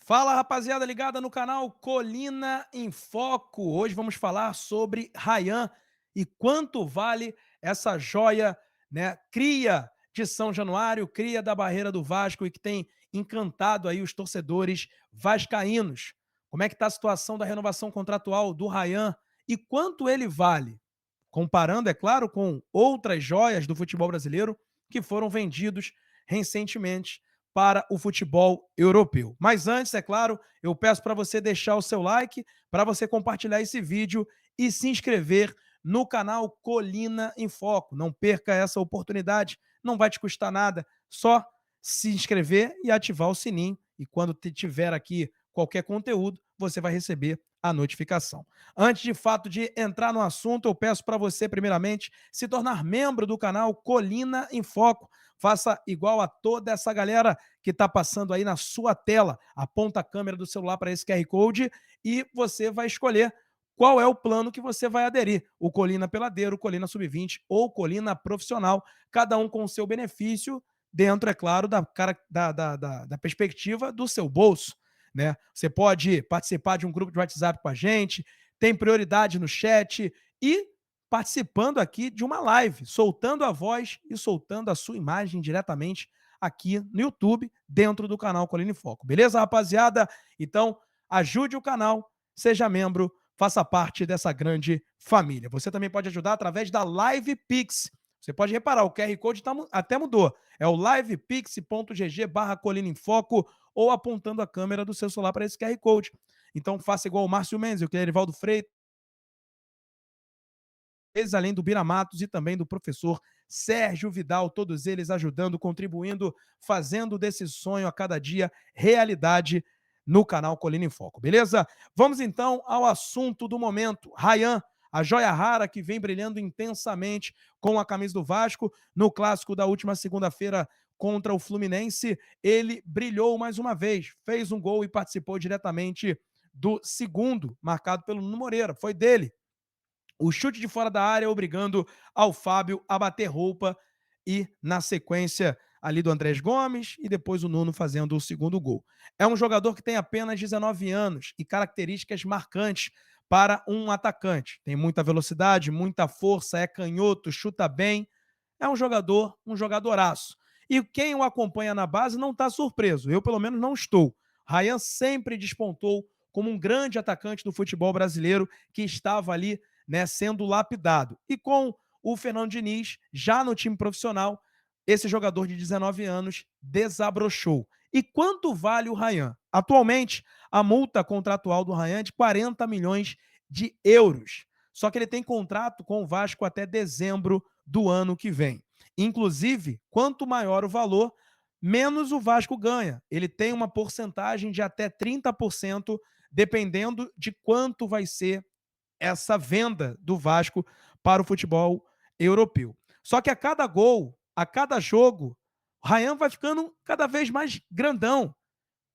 Fala, rapaziada ligada no canal Colina em Foco. Hoje vamos falar sobre Ryan e quanto vale essa joia, né, cria de São Januário, cria da Barreira do Vasco e que tem encantado aí os torcedores vascaínos. Como é que está a situação da renovação contratual do Ryan e quanto ele vale? Comparando, é claro, com outras joias do futebol brasileiro que foram vendidos recentemente para o futebol europeu. Mas antes, é claro, eu peço para você deixar o seu like, para você compartilhar esse vídeo e se inscrever no canal Colina em Foco. Não perca essa oportunidade, não vai te custar nada, só se inscrever e ativar o sininho. E quando tiver aqui qualquer conteúdo, você vai receber a notificação. Antes de fato de entrar no assunto, eu peço para você, primeiramente, se tornar membro do canal Colina em Foco. Faça igual a toda essa galera que está passando aí na sua tela. Aponta a câmera do celular para esse QR Code e você vai escolher qual é o plano que você vai aderir. O Colina Peladeiro, o Colina Sub-20 ou Colina Profissional, cada um com o seu benefício, dentro, é claro, da perspectiva do seu bolso. Né? Você pode participar de um grupo de WhatsApp com a gente, tem prioridade no chat e participando aqui de uma live, soltando a voz e soltando a sua imagem diretamente aqui no YouTube, dentro do canal Colina em Foco. Beleza, rapaziada? Então, ajude o canal, seja membro, faça parte dessa grande família. Você também pode ajudar através da Live Pix. Você pode reparar, o QR Code até mudou. É o livepix.gg Colina em Foco ou apontando a câmera do seu celular para esse QR Code. Então faça igual o Márcio Mendes, o Clerivaldo Freitas, além do Bira Matos e também do professor Sérgio Vidal, todos eles ajudando, contribuindo, fazendo desse sonho a cada dia realidade no canal Colina em Foco, beleza? Vamos então ao assunto do momento. Ryan, a joia rara que vem brilhando intensamente com a camisa do Vasco no clássico da última segunda-feira contra o Fluminense, ele brilhou mais uma vez, fez um gol e participou diretamente do segundo, marcado pelo Nuno Moreira, foi dele. O chute de fora da área obrigando ao Fábio a bater roupa e, na sequência, ali do Andrés Gomes e depois o Nuno fazendo o segundo gol. É um jogador que tem apenas 19 anos e características marcantes para um atacante. Tem muita velocidade, muita força, é canhoto, chuta bem. É um jogadoraço. E quem o acompanha na base não está surpreso. Eu, pelo menos, não estou. Ryan sempre despontou como um grande atacante do futebol brasileiro que estava ali, né, sendo lapidado. E com o Fernando Diniz, já no time profissional, esse jogador de 19 anos desabrochou. E quanto vale o Ryan? Atualmente, a multa contratual do Ryan é de 40 milhões de euros. Só que ele tem contrato com o Vasco até dezembro do ano que vem. Inclusive, quanto maior o valor, menos o Vasco ganha. Ele tem uma porcentagem de até 30%, dependendo de quanto vai ser essa venda do Vasco para o futebol europeu. Só que a cada gol, a cada jogo, o Ryan vai ficando cada vez mais grandão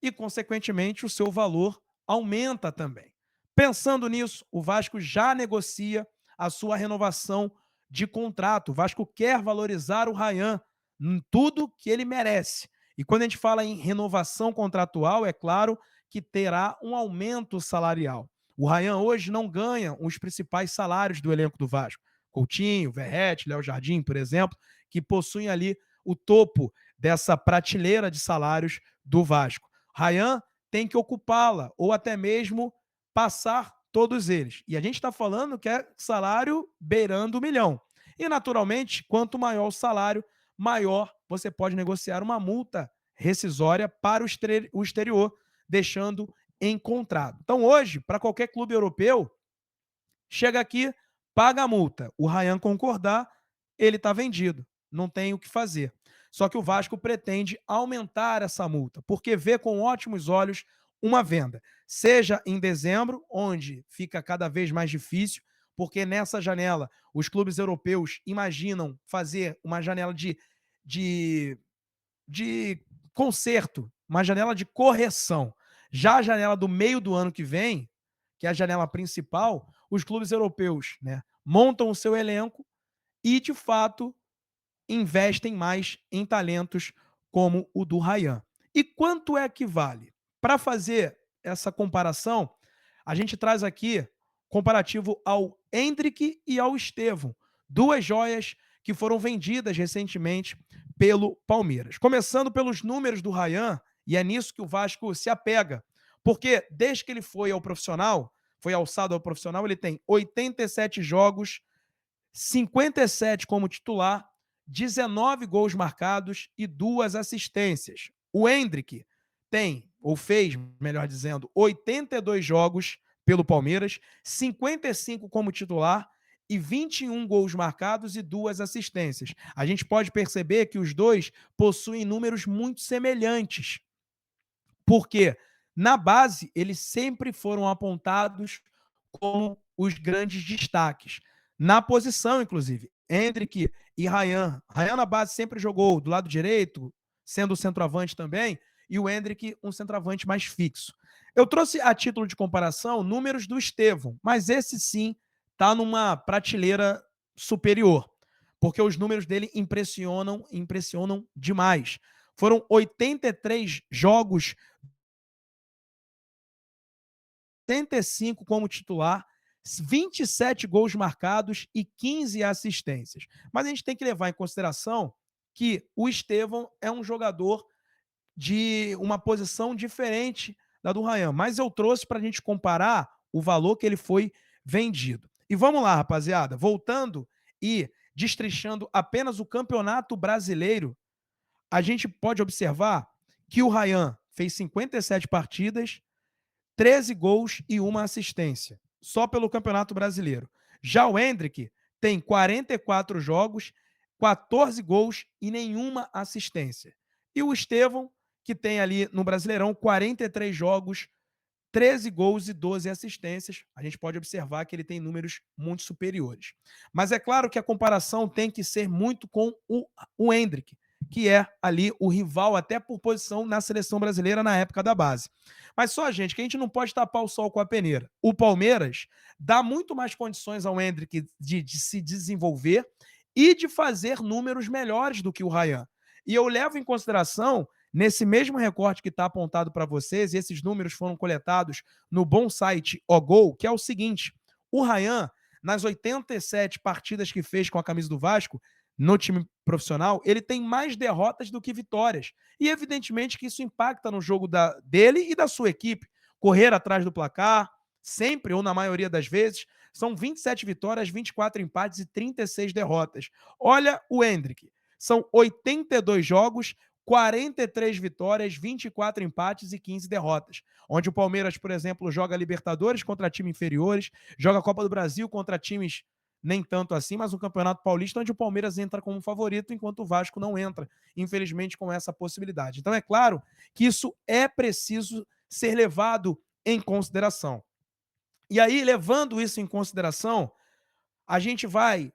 e, consequentemente, o seu valor aumenta também. Pensando nisso, o Vasco já negocia a sua renovação de contrato. O Vasco quer valorizar o Ryan em tudo que ele merece. E quando a gente fala em renovação contratual, é claro que terá um aumento salarial. O Ryan hoje não ganha os principais salários do elenco do Vasco. Coutinho, Verratti, Léo Jardim, por exemplo, que possuem ali o topo dessa prateleira de salários do Vasco. Ryan tem que ocupá-la ou até mesmo passar todos eles. E a gente está falando que é salário beirando 1 milhão. E, naturalmente, quanto maior o salário, maior você pode negociar uma multa rescisória para o exterior, deixando em contrato. Então, hoje, para qualquer clube europeu, chega aqui, paga a multa. O Ryan concordar, ele está vendido. Não tem o que fazer. Só que o Vasco pretende aumentar essa multa, porque vê com ótimos olhos uma venda. Seja em dezembro, onde fica cada vez mais difícil, porque nessa janela os clubes europeus imaginam fazer uma janela de, de conserto, uma janela de correção. Já a janela do meio do ano que vem, que é a janela principal, os clubes europeus, né, montam o seu elenco e, de fato, investem mais em talentos como o do Ryan. E quanto é que vale? Para fazer essa comparação, a gente traz aqui comparativo ao Endrick e ao Estevão, duas joias que foram vendidas recentemente pelo Palmeiras. Começando pelos números do Ryan, e é nisso que o Vasco se apega, porque desde que ele foi ao profissional, foi alçado ao profissional, ele tem 87 jogos, 57 como titular, 19 gols marcados e 2 assistências. O Endrick tem, ou fez, melhor dizendo, 82 jogos pelo Palmeiras, 55 como titular e 21 gols marcados e 2 assistências. A gente pode perceber que os dois possuem números muito semelhantes, porque na base eles sempre foram apontados como os grandes destaques. Na posição, inclusive, Endrick e Ryan. Ryan na base sempre jogou do lado direito, sendo o centroavante também, e o Endrick um centroavante mais fixo. Eu trouxe a título de comparação números do Estevão, mas esse sim está numa prateleira superior, porque os números dele impressionam demais. Foram 83 jogos, 75 como titular, 27 gols marcados e 15 assistências. Mas a gente tem que levar em consideração que o Estevão é um jogador de uma posição diferente da do Ryan. Mas eu trouxe para a gente comparar o valor que ele foi vendido. E vamos lá, rapaziada. Voltando e destrinchando apenas o Campeonato Brasileiro, a gente pode observar que o Ryan fez 57 partidas, 13 gols e uma assistência, só pelo Campeonato Brasileiro. Já o Endrick tem 44 jogos, 14 gols e nenhuma assistência. E o Estevão, que tem ali no Brasileirão 43 jogos, 13 gols e 12 assistências. A gente pode observar que ele tem números muito superiores. Mas é claro que a comparação tem que ser muito com o Endrick, que é ali o rival até por posição na seleção brasileira na época da base. Mas só, gente, que a gente não pode tapar o sol com a peneira. O Palmeiras dá muito mais condições ao Endrick de se desenvolver e de fazer números melhores do que o Ryan. E eu levo em consideração, nesse mesmo recorte que está apontado para vocês, e esses números foram coletados no bom site Ogol, que é o seguinte: o Ryan, nas 87 partidas que fez com a camisa do Vasco, no time profissional, ele tem mais derrotas do que vitórias. E evidentemente que isso impacta no jogo dele e da sua equipe. Correr atrás do placar, sempre ou na maioria das vezes, são 27 vitórias, 24 empates e 36 derrotas. Olha o Endrick, são 82 jogos, 43 vitórias, 24 empates e 15 derrotas. Onde o Palmeiras, por exemplo, joga Libertadores contra times inferiores, joga Copa do Brasil contra times nem tanto assim, mas um Campeonato Paulista onde o Palmeiras entra como favorito, enquanto o Vasco não entra, infelizmente, com essa possibilidade. Então é claro que isso é preciso ser levado em consideração. E aí, levando isso em consideração, a gente vai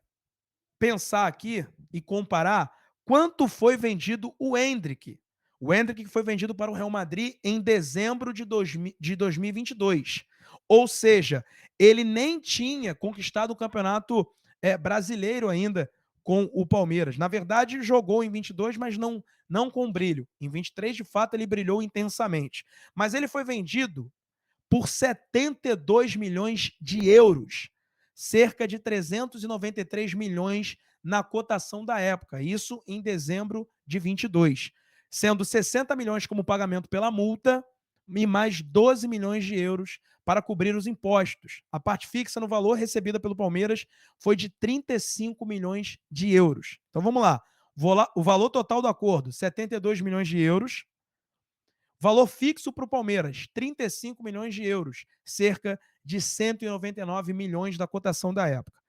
pensar aqui e comparar quanto foi vendido o Endrick. O Endrick foi vendido para o Real Madrid em dezembro de 2022. Ou seja, ele nem tinha conquistado o campeonato brasileiro ainda com o Palmeiras. Na verdade, jogou em 22, mas não com brilho. Em 23, de fato, ele brilhou intensamente. Mas ele foi vendido por 72 milhões de euros, cerca de 393 milhões na cotação da época, isso em dezembro de 22, sendo 60 milhões como pagamento pela multa e mais 12 milhões de euros para cobrir os impostos. A parte fixa no valor recebida pelo Palmeiras foi de 35 milhões de euros. Então vamos lá. O valor total do acordo, 72 milhões de euros. Valor fixo para o Palmeiras, 35 milhões de euros, cerca de 199 milhões da cotação da época.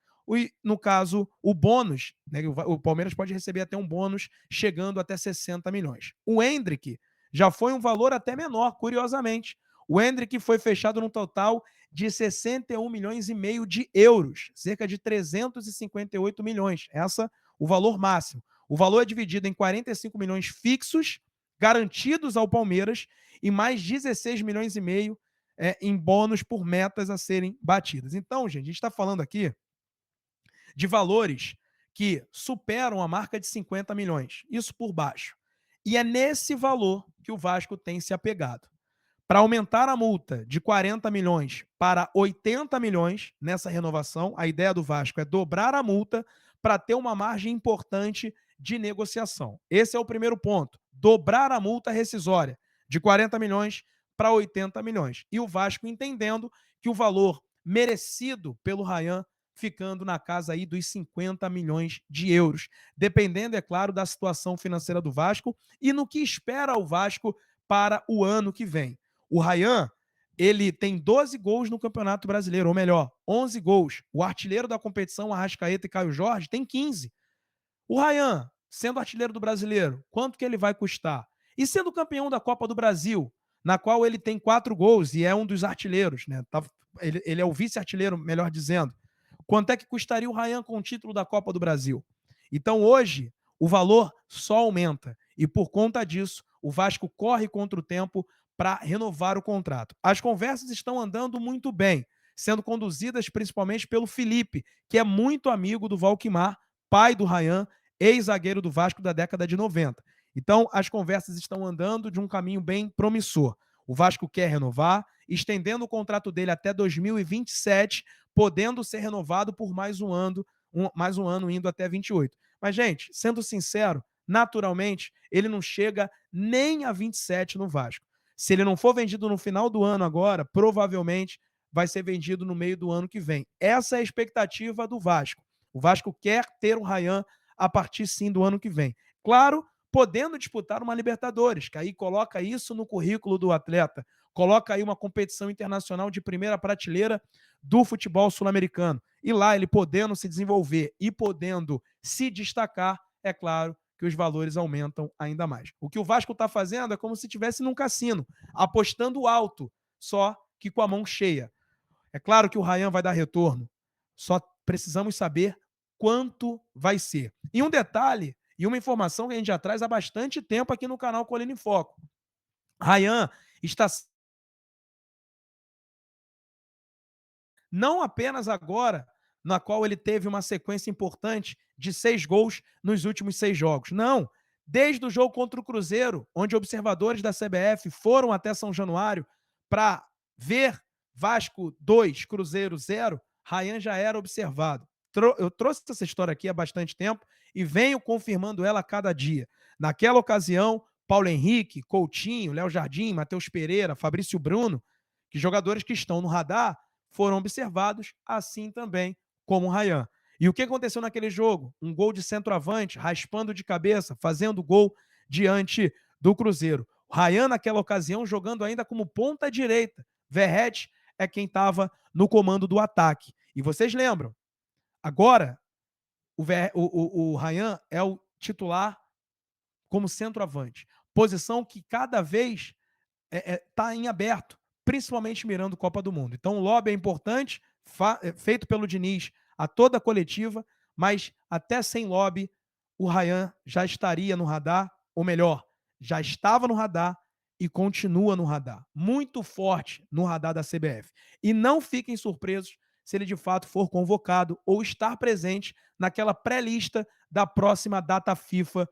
No caso, o bônus, né, o Palmeiras pode receber até um bônus chegando até 60 milhões. O Endrick já foi um valor até menor, curiosamente. O Endrick foi fechado num total de 61 milhões e meio de euros, cerca de 358 milhões. Essa o valor máximo. O valor é dividido em 45 milhões fixos, garantidos ao Palmeiras, e mais 16 milhões e meio em bônus por metas a serem batidas. Então, gente, a gente está falando aqui de valores que superam a marca de 50 milhões, isso por baixo. E é nesse valor que o Vasco tem se apegado. para aumentar a multa de 40 milhões para 80 milhões nessa renovação. A ideia do Vasco é dobrar a multa para ter uma margem importante de negociação. Esse é o primeiro ponto. Dobrar a multa rescisória de 40 milhões para 80 milhões. E o Vasco entendendo que o valor merecido pelo Ryan ficando na casa aí dos 50 milhões de euros, dependendo, é claro, da situação financeira do Vasco e no que espera o Vasco para o ano que vem. O Ryan, ele tem 12 gols no Campeonato Brasileiro, ou melhor, 11 gols. O artilheiro da competição, Arrascaeta e Caio Jorge, tem 15. O Ryan, sendo artilheiro do Brasileiro, quanto que ele vai custar? E sendo campeão da Copa do Brasil, na qual ele tem 4 gols e é um dos artilheiros, né? Ele é o vice-artilheiro, melhor dizendo. Quanto é que custaria o Ryan com o título da Copa do Brasil? Então, hoje, o valor só aumenta. E por conta disso, o Vasco corre contra o tempo para renovar o contrato. As conversas estão andando muito bem, sendo conduzidas principalmente pelo Felipe, que é muito amigo do Valquimar, pai do Ryan, ex-zagueiro do Vasco da década de 90. Então, as conversas estão andando de um caminho bem promissor. O Vasco quer renovar, estendendo o contrato dele até 2027, podendo ser renovado por mais um ano indo até 28. Mas, gente, sendo sincero, naturalmente, ele não chega nem a 27 no Vasco. Se ele não for vendido no final do ano agora, provavelmente vai ser vendido no meio do ano que vem. Essa é a expectativa do Vasco. O Vasco quer ter o Ryan a partir, sim, do ano que vem. Claro, podendo disputar uma Libertadores, que aí coloca isso no currículo do atleta, coloca aí uma competição internacional de primeira prateleira do futebol sul-americano. E lá ele podendo se desenvolver e podendo se destacar, é claro que os valores aumentam ainda mais. O que o Vasco está fazendo é como se estivesse num cassino, apostando alto, só que com a mão cheia. É claro que o Ryan vai dar retorno, só precisamos saber quanto vai ser. E um detalhe, e uma informação que a gente já traz há bastante tempo aqui no canal Colina em Foco. Ryan está não apenas agora, na qual ele teve uma sequência importante de 6 gols nos últimos 6 jogos. Não. Desde o jogo contra o Cruzeiro, onde observadores da CBF foram até São Januário para ver Vasco 2, Cruzeiro 0, Ryan já era observado. Eu trouxe essa história aqui há bastante tempo e venho confirmando ela a cada dia. Naquela ocasião, Paulo Henrique, Coutinho, Léo Jardim, Matheus Pereira, Fabrício Bruno, que jogadores que estão no radar, foram observados, assim também como o Ryan. E o que aconteceu naquele jogo? Um gol de centroavante, raspando de cabeça, fazendo gol diante do Cruzeiro. O Ryan, naquela ocasião, jogando ainda como ponta direita. Verratti é quem estava no comando do ataque. E vocês lembram, agora o Ryan é o titular como centroavante. Posição que cada vez está em aberto, principalmente mirando Copa do Mundo. Então, o lobby é importante, feito pelo Diniz a toda a coletiva, mas até sem lobby, o Ryan já estaria no radar, ou melhor, já estava no radar e continua no radar. Muito forte no radar da CBF. E não fiquem surpresos se ele de fato for convocado ou estar presente naquela pré-lista da próxima data FIFA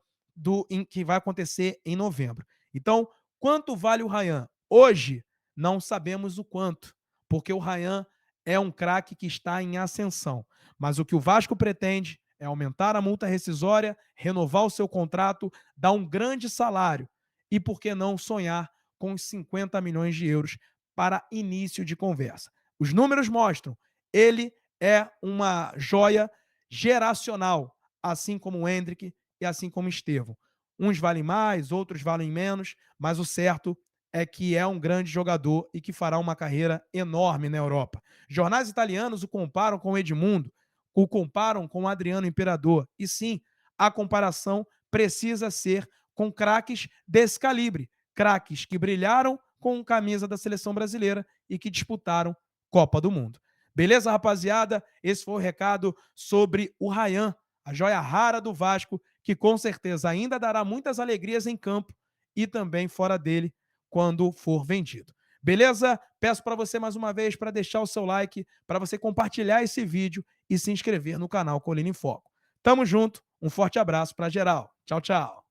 que vai acontecer em novembro. Então, quanto vale o Ryan? Hoje, não sabemos o quanto, porque o Ryan é um craque que está em ascensão. Mas o que o Vasco pretende é aumentar a multa rescisória, renovar o seu contrato, dar um grande salário e, por que não, sonhar com os 50 milhões de euros para início de conversa. Os números mostram, ele é uma joia geracional, assim como o Endrick e assim como o Estevão. Uns valem mais, outros valem menos, mas o certo é que é um grande jogador e que fará uma carreira enorme na Europa. Jornais italianos o comparam com o Edmundo, o comparam com o Adriano Imperador. E sim, a comparação precisa ser com craques desse calibre. Craques que brilharam com camisa da seleção brasileira e que disputaram Copa do Mundo. Beleza, rapaziada? Esse foi o recado sobre o Ryan, a joia rara do Vasco, que com certeza ainda dará muitas alegrias em campo e também fora dele quando for vendido. Beleza? Peço para você mais uma vez para deixar o seu like, para você compartilhar esse vídeo e se inscrever no canal Colina em Foco. Tamo junto, um forte abraço para geral. Tchau, tchau.